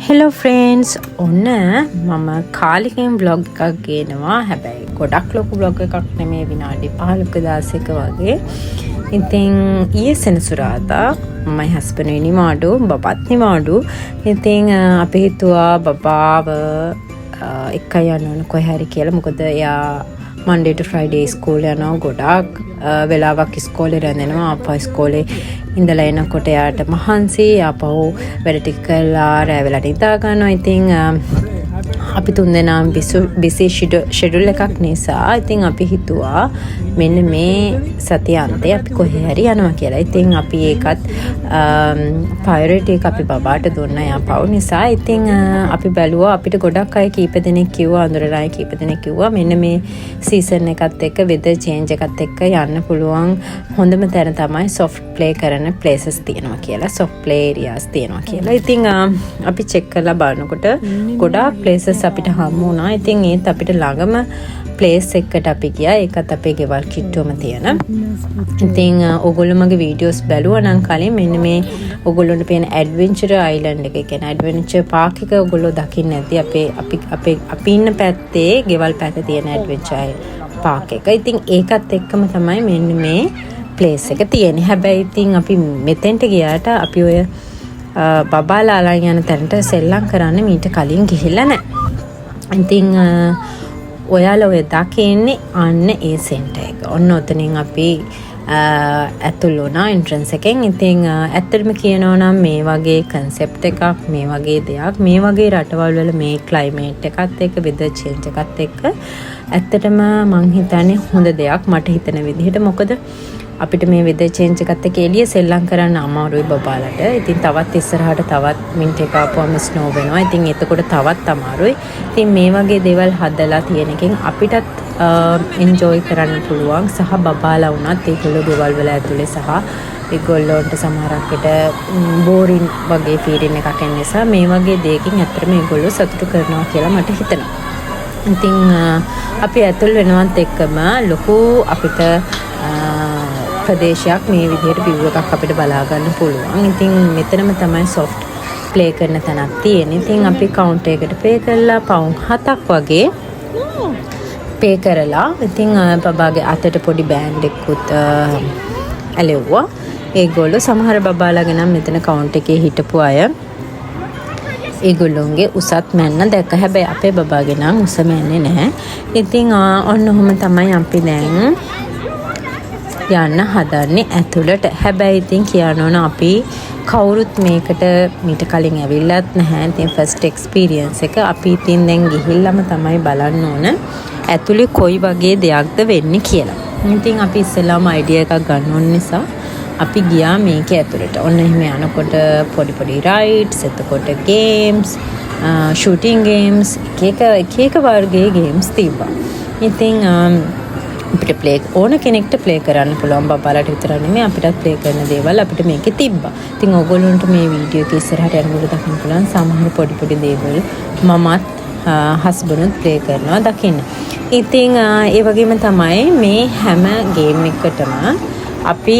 Hello friends ඔන්න මම කාලිකෙන් blog එකක් ගේනවා. හැබැයි ගොඩක් ලොකු බ්ලොග් එකක් නෙමේ, විනාඩි 15ක 16ක වගේ. ඉතින් ඊයේ සෙනසුරාදා මම හස්බන්ඩ් නිමාඩු බබත් නිමාඩු. ඉතින් අපි හිතුවා බබාව එක්ක යන්න ඕන කොහේ හරි කියලා. මොකද එයා Monday to Friday ස්කූල් යනවා. ගොඩාක් වෙලාවක් ඉස්කෝලේ රැඳෙනවා. අපා ඉස්කෝලේ ඉඳලා එනකොට යාට මහන්සි. ආපහු වැඩ ටික කරලා රැ වෙලා නිදා ගන්නවා. ඉතින් අපි තුන්දෙනාම බිසි ෂෙඩියුල් එකක් නිසා ඉතින් අපි හිතුවා මෙන්න මේ සතිය අන්තේ අපි කොහේ හරි යනවා කියලා. ඉතින් අපි ඒකත් ප්‍රයොරිටි එක අපි බබාට දුන්නා යා පව් නිසා. ඉතින් අපි බැලුවා අපිට ගොඩක් අය කීප දෙනෙක් කිව්වා, අඳුරන අය කීප දෙනෙක් කිව්වා මෙන්න මේ සීසන් එකත් එක්ක වෙදර් චේන්ජ් එකත් එක්ක යන්න පුළුවන් හොඳම තැන තමයි සොෆ්ට් ප්ලේ කරන ප්ලේසස් තියෙනවා කියලා, සොෆ්ට් ප්ලේ ඒරියාස් තියෙනවා කියලා. ඉතින් අපි චෙක් කරලා බලනකොට ගොඩාක් ප්ලේසස් අපිට හම්බ වුණා. ඉතින් ඒත් අපිට ළඟම ප්ලේස් එකකට අපි ගියා. ඒකත් අපේ ගෙවල් කිට්ටුවම තියෙන. ඉතින් ඔයගොල්ලෝ මගේ වීඩියෝස් බැලුවා නම් කලින් මෙන්න මේ ඔයගොල්ලොන්ට පේන ඇඩ්වෙන්චර් අයිලන්ඩ් එක, කියන්නේ ඇඩ්වෙන්චර් පාක් එක ඔයගොල්ලෝ දකින්න ඇති. අපි ඉන්න පැත්තේ ගෙවල් පැත්තේ තියෙන ඇඩ්වෙන්චර් පාක් එක. ඉතින් ඒකත් එක්කම තමයි මෙන්න මේ ප්ලේස් එක තියෙන්නේ. හැබැයි ඉතින් අපි මෙතෙන්ට ගියාට අපි ඔය බබාලා යන තැනට සෙල්ලම් කරන්න මීට කලින් ගිහිල්ලා නැහැ. ඉතින් ඔයාලා ඔය දකින්නේ අන්න ඒ සෙන්ටර් එක. ඔන්න ඔතනින් අපි ඇතුල් වුණා එන්ට්‍රන්ස් එකෙන්. ඉතින් ඇත්තටම කියනවා නම් මේ වගේ කන්සෙප්ට් එකක්, මේ වගේ දෙයක්, මේ වගේ රටවල් වල මේ ක්ලයිමේට් එකත් එක්ක, වෙදර් චේන්ජ් එකත් එක්ක ඇත්තටම මං හිතන්නේ හොඳ දෙයක් මට හිතන විදිහට. මොකද අපිට මේ වෙදර් චේන්ජ් එකත් එක්ක එළිය සෙල්ලම් කරන්න අමාරුයි බබාලට. ඉතින් තවත් ඉස්සරහට තවත් මිනිත් එක ආපුවම ස්නෝ වෙනවා. ඉතින් එතකොට තවත් අමාරුයි. ඉතින් මේ වගේ දේවල් හදලා තියෙන එකෙන් අපිටත් එන්ජොයි කරන්න පුළුවන්. සහ බබාලා වුණත් ඒගොල්ලෝ ගෙවල් වල ඇතුලේ සහ ඒගොල්ලොන්ට සමහරකට බෝරින් වගේ ෆීලින් එකක් එන නිසා මේ වගේ දෙයකින් ඇත්තටම ඒගොල්ලෝ සතුටු කරනවා කියලා මට හිතෙනවා. ඉතින් අපි ඇතුල් වෙනවත් එක්කම ලොකු අපිට ප්‍රදේශයක් මේ විදිහට view එකක් අපිට බලා ගන්න පුළුවන්. ඉතින් මෙතනම තමයි soft play කරන තැනක් තියෙන්නේ. ඉතින් අපි කවුන්ටර් එකට pay කරලා pound 7ක් වගේ pay කරලා ඉතින් බබාගේ අතට පොඩි බෑන්ඩ් එකකුත් ඇලෙව්වා. ඒගොල්ලෝ සමහර බබාලාගේ නම් මෙතන කවුන්ටර් එකේ හිටපු අය ඒගොල්ලොන්ගේ උසත් මැන්න දැක්ක. හැබැයි අපේ බබාගේ නම් උස මැන්නේ නැහැ. ඉතින් ඔන්න ඔහොම තමයි අපි දැන් යන්න හදන්නේ ඇතුළට. හැබැයි ඉතින් කියන්න ඕන අපි කවුරුත් මේකට මීට කලින් ඇවිල්ලත් නැහැ. ඉතින් ෆස්ට් එක්ස්පීරියන්ස් එක. අපි ඉතින් දැන් ගිහිල්ලාම තමයි බලන්න ඕන ඇතුළේ කොයි වගේ දෙයක්ද වෙන්නේ කියලා. ඉතින් අපි ඉස්සෙල්ලාම අයිඩියා එකක් ගන්න ඕන නිසා අපි ගියා මේකේ ඇතුළට. ඔන්න එහෙම යනකොට පොඩි පොඩි රයිඩ්ස්, එතකොට ගේම්ස්, ෂූටින් ගේම්ස්, එක වර්ගයේ ගේම්ස් තිබ්බා. ඉතින් අපිට ප්ලේ ඕන කෙනෙක්ට ප්ලේ කරන්න පුළුවන්. බබාලට විතරක් නෙමෙයි අපිටත් ප්ලේ කරන දේවල් අපිට මේකේ තිබ්බා. ඉතින් ඔයගොල්ලන්ට මේ වීඩියෝ එක ඉස්සරහට යනකොට දකින්න පුළුවන් සමහර පොඩි දේවල් මමත් හස්බන්ඩ්ත් ප්ලේ කරනවා දකින්න. ඉතින් ඒ වගේම තමයි මේ හැම ගේම් එකකටම අපි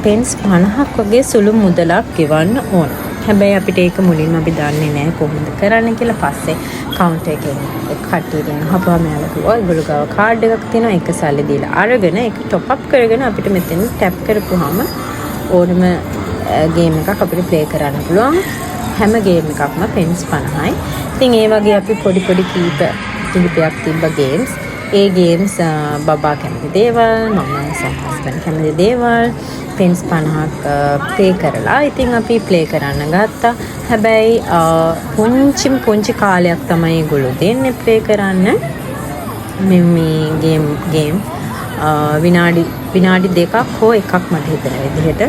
පෙන්ස් 50ක් වගේ සුළු මුදලක් ගෙවන්න ඕන. හැබැයි අපිට ඒක මුලින්ම අපි දන්නේ නැහැ කොහොමද කරන්න කියලා. පස්සේ කවුන්ටර් එකෙන් කට්ටියගෙන් හපුවාම යාළුවා කිව්වා ඒගොල්ලෝ ගාව කාඩ් එකක් තියෙනවා. ඒක සල්ලි දීලා අරගෙන ඒක টොප් අප් කරගෙන අපිට මෙතන ටැප් කරපුවාම ඕනම ගේම් එකක් අපිට ප්ලේ කරන්න පුළුවන්. හැම ගේම් එකක්ම පෙන්ස් 50යි. ඉතින් ඒ වගේ අපි පොඩි කිහිපයක් තිබ්බ ගේම්ස්. ඒ ගේම්ස් බබා කැමති දේවල්, මම සහ හස්බන්ඩ් කැමති දේවල් පෙන්ස් 50ක් ප්ලේ කරලා ඉතින් අපි ප්ලේ කරන්න ගත්තා. හැබැයි පුංචි කාලයක් තමයි ඒගොල්ලෝ දෙන්නේ ප්ලේ කරන්න. මේ ගේම් විනාඩි 2ක් හෝ 1ක් මට හිතෙන විදිහට.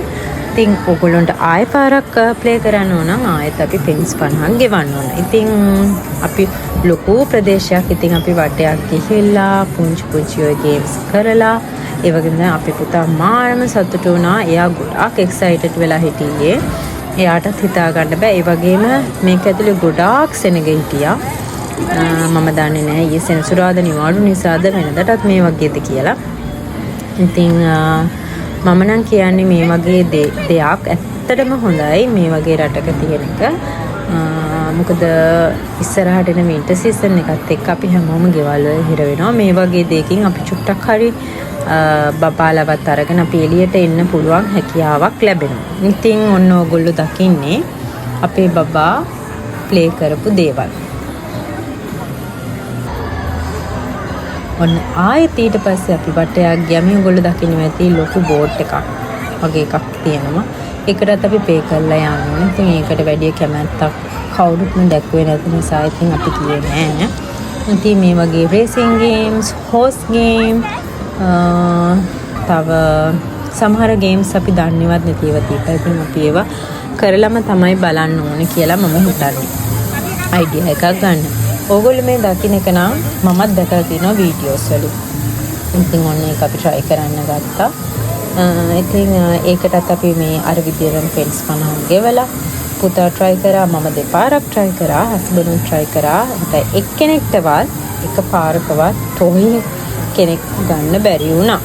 ඉතින් ඔයගොල්ලන්ට ආයෙ පාරක් ප්ලේ කරන්න ඕන නම් ආයෙත් අපි පෙන්ස් 50ක් ගෙවන්න ඕන. ඉතින් අපි ලොකු ප්‍රදේශයක් ඉතින් අපි වටයක් ගිහිල්ලා පුංචි ඔය ගේම්ස් කරලා ඒ වගේම අපි පුතා මාරම සතුටු වුණා. එයා ගොඩාක් එක්සයිටඩ් වෙලා හිටියේ. එයාටත් හිතා ගන්න බෑ. ඒ වගේම මේක ඇතුලේ ගොඩාක් සෙනග හිටියා. මම දන්නේ නැහැ ඊයේ සෙනසුරාදා නිවාඩු නිසාද වෙනදටත් මේ වගේද කියලා. ඉතින් මම නම් කියන්නේ මේ වගේ දෙයක් ඇත්තටම හොඳයි මේ වගේ රටක තියෙන එක. මොකද ඉස්සරහට එන වින්ටර් සීසන් එකත් එක්ක අපි හැමෝම ගෙවල් වල හිර වෙනවා. මේ වගේ දෙයකින් අපි චුට්ටක් හරි බබාලවත් අරගෙන අපි එළියට එන්න පුළුවන් හැකියාවක් ලැබෙනවා. ඉතින් ඔන්න ඕගොල්ලෝ දකින්නේ අපේ බබා ප්ලේ කරපු දේවල්. ඔන්න ආයෙත් ඊට පස්සේ අපි වටයක් ගියාම ඔයගොල්ලෝ දකින්න ඇති ලොකු බෝඩ් එකක් වගේ එකක් තියෙනවා. ඒකටත් අපි පේ කරලා යන්න ඕනේ. ඉතින් ඒකට වැඩි කැමැත්තක් කවුරුත්ම දැක්ුවේ නැති නිසා ඉතින් අපි කියේ නෑ. ඉතින් මේ වගේ රේසින් ගේම්ස්, හෝස් ගේම්, තව සමහර ගේම්ස් අපි දන්නේවත් නැති ඒවා තියෙනවා. ඉතින් අපි ඒවා කරලම තමයි බලන්න ඕනේ කියලා මම හිතන්නේ. අයිඩියා එකක් ගන්න. ඕගොල්ලෝ මේ දකින්න එක නම් මමත් දැකලා තියෙනවා වීඩියෝස් වලින්. ඉතින් ඔන්න ඒක අපි try කරන්න ගත්තා. ඉතින් ඒකටත් අපි මේ අර විදියට ෆෙන්ස් 50 ගෙවලා පුතා try කරා, මම දෙපාරක් try කරා, හස්බන්ඩ් try කරා. හිතා එක්කෙනෙක්ටවත් එක පාරකවත් ටොයි කෙනෙක් ගන්න බැරි වුණා.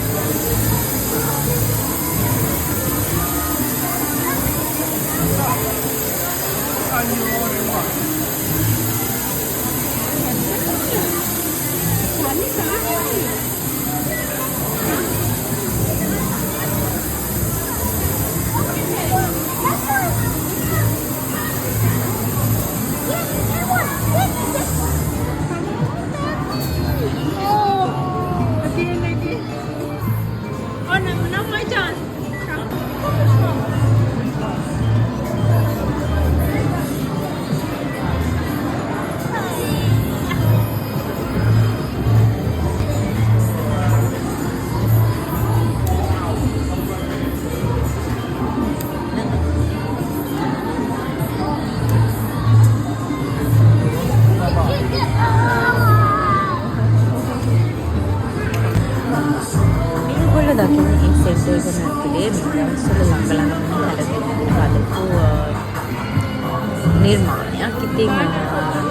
නිර්මාණයක්. ඉතින්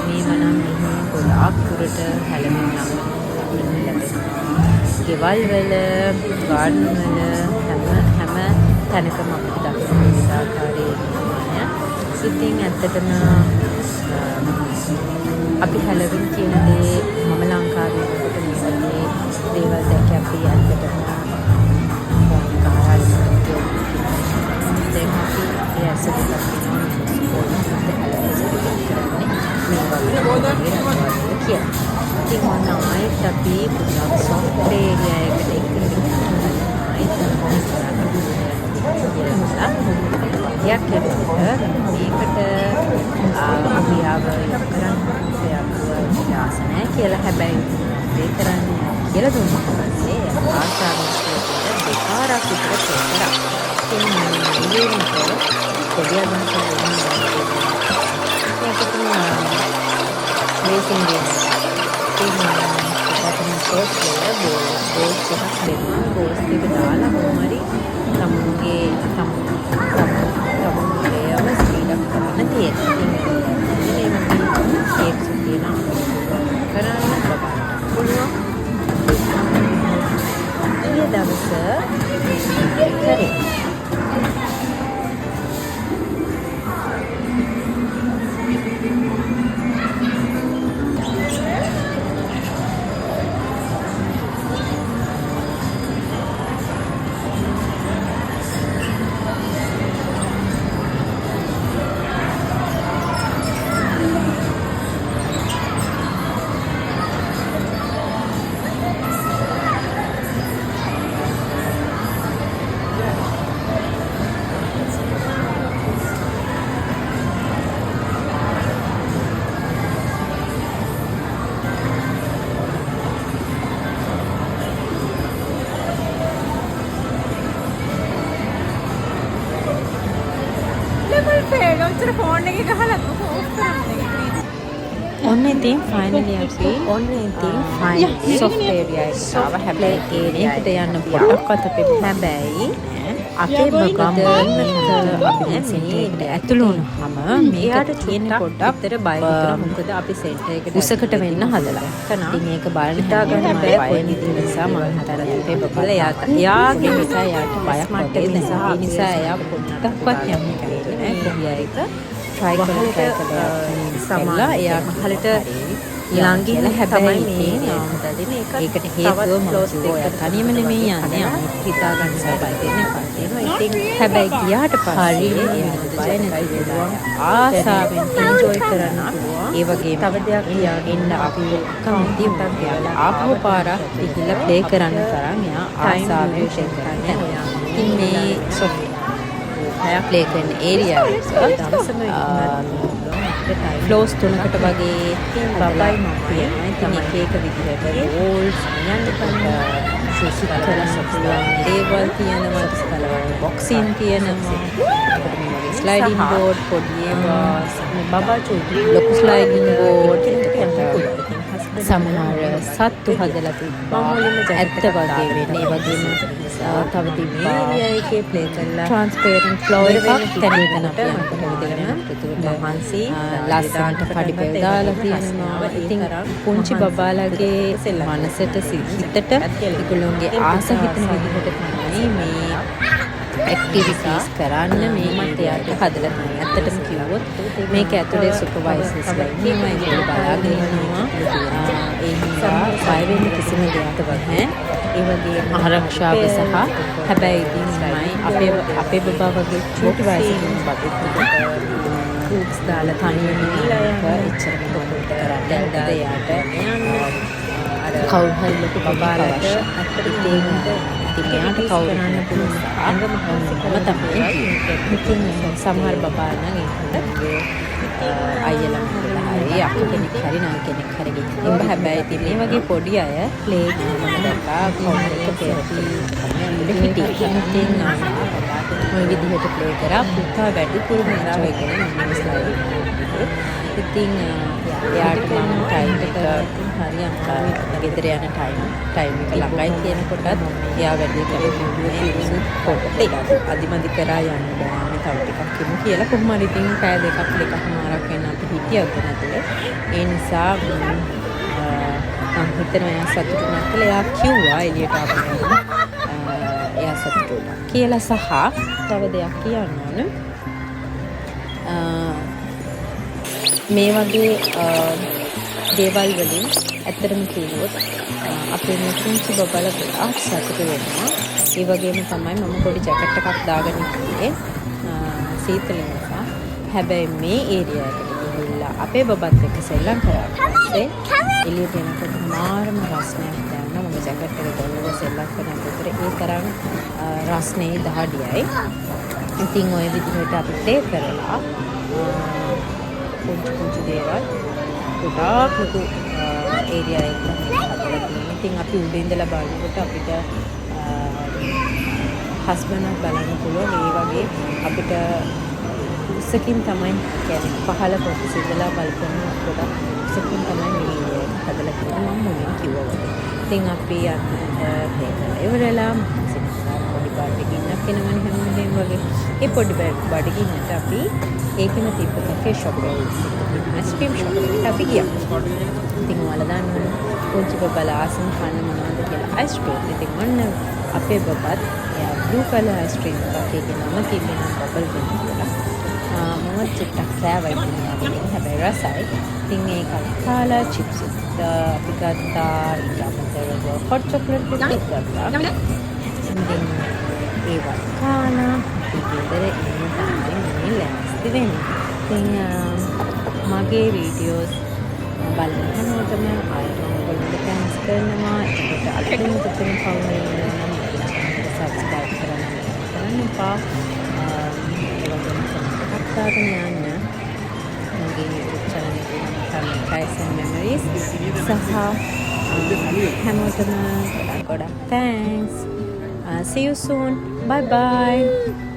මේව නම් ගොඩාක් දුරට හැලෙමින් ලැබෙනවා. ගෙවල් වල, ගාඩන් වල හැම තැනකම අපිට දක්වන විවිධාකාරයේ නිර්මාණය. ඉතින් ඇත්තටම අපි හැලෙමින් කියන දේ මම ලංකාවේ කොට මේ වගේ දේවල් දැක අපි ඇත්තටම ඉතින් ඔන්න ආයෙත් අපි පුතා සොෆ්ට් ඒරියා එකට එක්කගෙන ආයෙත් මේකට අපියාව කරන්න ආසනය කියලා හැබැයි ඒ කරන්නේ කියලා දුන්නා පස්සේ ආසාවෙන් කියලා දෙපාරක් විතර කරා. ඉතින් මේ විදිහට කොඩියන් racing games. Kita short player goals එකක් දෙනවා. goals එක දාලා කොහොමරි තමුන්ගේ ප්ලේයර්ව ස්පීඩ් අප් කරන්න තියෙනවා. ඉතින් මේක කේක්ස් තියෙනවා. කරන්න පුළුවන්. ඊයේ දවසේ කරේ ඔන්න ඉතින් ෆයිනලි අපි සොෆ්ට් ඒරියා එකට ආව. හැබැයි ඒකට යන්න පොඩ්ඩක්වත් අපේ හැබැයි අපේ මොකද අපි සෙන්ටර් එකට ඇතුළු වුණාම මෙයාට තියෙන පොඩ්ඩක් විතර බය හිතුණා. මොකද අපි සෙන්ටර් එකට උසකට වෙන්න හදලා. ඉතින් ඒක බලන්න හිතා ගන්න බය වෙන නිසා මම හිතලා අපේ බබල යාගේ නිසා යාට බයක් මට්ටමේ නිසා ඒ නිසා එයා පොඩ්ඩක්වත් යන්නේ නැහැ කොහේ එක try කරලා සමහරලා එයා මහලට ළඟින් හැබැයි මේ ඒකට හේතුව මම ඔය තනියම නෙමෙයි යන්නේ අනිත් හිතා ගන්න සබයි දෙන්න පස්සේ ඉතින් හැබැයි ගියාට පස්සේ එයා ආසාවෙන් එන්ජොයි කරන්න ඒ වගේ තව දෙයක් කියාගෙන අපි කමිටි උටක් ගියාලා ආපහු පාරක් ගිහිල්ලා ප්ලේ කරන්න තරම් එයා ආසාවෙන් ෂේ කරන්නේ ඉතින් මේ සොෆියා ප්ලේ කරන ඒරියා එක දවසම ෆ්ලෝස් 3කට වගේ බබයි තියෙනවා. ඉතින් එක එක විදිහට වෝල්ස් යන්න ශුෂිත කරලා දේවල් තියෙනවා, ස්කලවල බොක්සින් තියෙනවා, ස්ලයිඩින් බෝඩ් පොඩි ඒවා බබා චූටි ලොකු ස්ලයිඩින් බෝඩ් සමහර සත්තු හදලා තිබ්බා. ඇත්ත වගේ වෙන්නේ වගේම තව තිබ්බා ඒකේ ප්ලේ කරලා ට්‍රාන්ස්පරන්ට් ෆ්ලෝර් එකක් තැනකට මහන්සි ලස්සනට පඩිපෙල් දාලා තියෙනවා. ඉතින් පුංචි බබාලගේ මනසට හිතට ඒගොල්ලෝගේ ආස හිතන විදිහට තමයි මේ ඇක්ටිවිටීස් කරන්න මේ මට යාට හදලා තියෙනවා. ඇත්තටම කිව්වොත් මේක ඇතුලේ සුපර්වයිසර්ස්ලා ඉන්නවා, ඒගොල්ලෝ බලාගෙන ඉන්නවා. ඒ නිසා බය වෙන්න කිසිම දෙයක් නැහැ. ඒ වගේම ආරක්ෂාව සහ හැබැයි ඉතින් අපේ බබා වගේ චූටි වයසකින් බබෙක් ෆෘට්ස් දාලා තනියම ඉන්නක එච්චරම පොඩ්ඩක් කරන්න දැන් යාට අර කවුරු හරි ලොකු බබාලට ඉතින් එයාට කවුරු කරන්න පුළුවන් අංගම තමයි ඉතින් සමහර බබා නම් ඒකට අයියලා හරි අක්ක කෙනෙක් හරි නා කෙනෙක් හරි ගිහින් හැබැයි ඉතින් මේ වගේ පොඩි අය ප්ලේ කරන දැක්කා කවුරු එක තෙරපි ඉතින් ඔය විදිහට ප්ලේ කරා පුතා වැඩිපුර එන්ජොයි කරන ස්ලයිඩ් ඉතින් එයාට මම ටයිම් එක හරි අම්මා ගෙදර යන ටයිම් එක ළඟයි කියනකොටත් එයා වැඩි කරේ මේ පොට්ටේ අදිමදි කරා යන්න බෑ තව ටිකක් කිමු කියලා කොහොම හරි ඉතින් පැය දෙකමාරක් වෙන අපි හිටියා උතන ඇතුලේ ඒ නිසා මම හිතනවා එයා සතුටු නැත්නම් එයා කිව්වා එළියට ආපුවම එයා සතුටු කියලා සහ තව දෙයක් කියන්න ඕන මේ වගේ දේවල් වලින් ඇත්තටම කිව්වොත් අපේ මේ පුංචි බබලා ගොඩාක් සතුටු වෙනවා. ඒ වගේම තමයි මම පොඩි ජැකට් එකක් දාගෙන ඉන්නේ සීතල නිසා. හැබැයි මේ ඒරියා එකට ගිහිල්ලා අපේ බබත් එක්ක සෙල්ලම් කරාට පස්සේ එළියට එනකොට මාරම රස්නයක් දැනෙනවා. මම ජැකට් එක ගොල්ලෝ සෙල්ලම් කරනකොට ඒ තරම් රස්නේ දහඩියයි. ඉතින් ওই විදිහට අපි ප්ලේ කරලා පුංචි දේවල් ගොඩාක් ලොකු ඒරියා එකක් හදලා තියෙනවා. ඉතින් අපි උඩ ඉඳලා බලනකොට අපිට හස්බන්ඩ්ක් බලන්න පුළුවන්. ඒ වගේ අපිට උසකින් තමයි කියන්නේ පහළ කොටස ඉඳලා බලපෑම ගොඩක් උසකින් තමයි මේ ඒරියා එක හදලා තියෙන්නේ. මම මුලින් කිව්වා වගේ. ඉතින් අපි යන්න ඉවරලා පොඩි බඩගින්නක් එනවනේ හැමෝටම වගේ. ඒ පොඩි බඩගින්නට අපි ඒකෙම තිබ්බ කැෆේ ෂොප් එකේ අයිස්ක්‍රීම් ෂොප් එකට අපි ගියා. ඉතින් ඔයාලා දන්නවනේ පුංචි බබලා ආසම කන්න මොනවද කියලා අයිස්ක්‍රීම්. ඉතින් ඔන්න අපේ බබත් එයා බ්ලූ කලර් අයිස්ක්‍රීම් එකක් ඒකේ නම තිබෙනවා බබල් ගම් කියලා. මම චුට්ටක් කෑවා ඉතින් හැබැයි රසයි. ඉතින් ඒක කාලා චිප්ස් අපි ගත්තා ඊට අමතරව හොට් චොක්ලට් එකක් ගත්තා. ඉතින් ඒවා කාලා ගෙදර ඉන්න තමයි ලෑස්ති වෙන්නේ. ඉතින් මගේ වීඩියෝස් බලන හැමෝටම ඔයගොල්ලන්ට තෑන්ක්ස් කරනවා. ඒකට අලුතෙන් තුන පවුනේ සබ්ස්ක්‍රයිබ් කරන්න එපා. ඒ වගේම කමෙන්ට් දාගෙන යන්න. මගේ YouTube channel එකේ Tyson Memories සහ හැමෝටම ගොඩක් thanks. See you soon. Bye bye.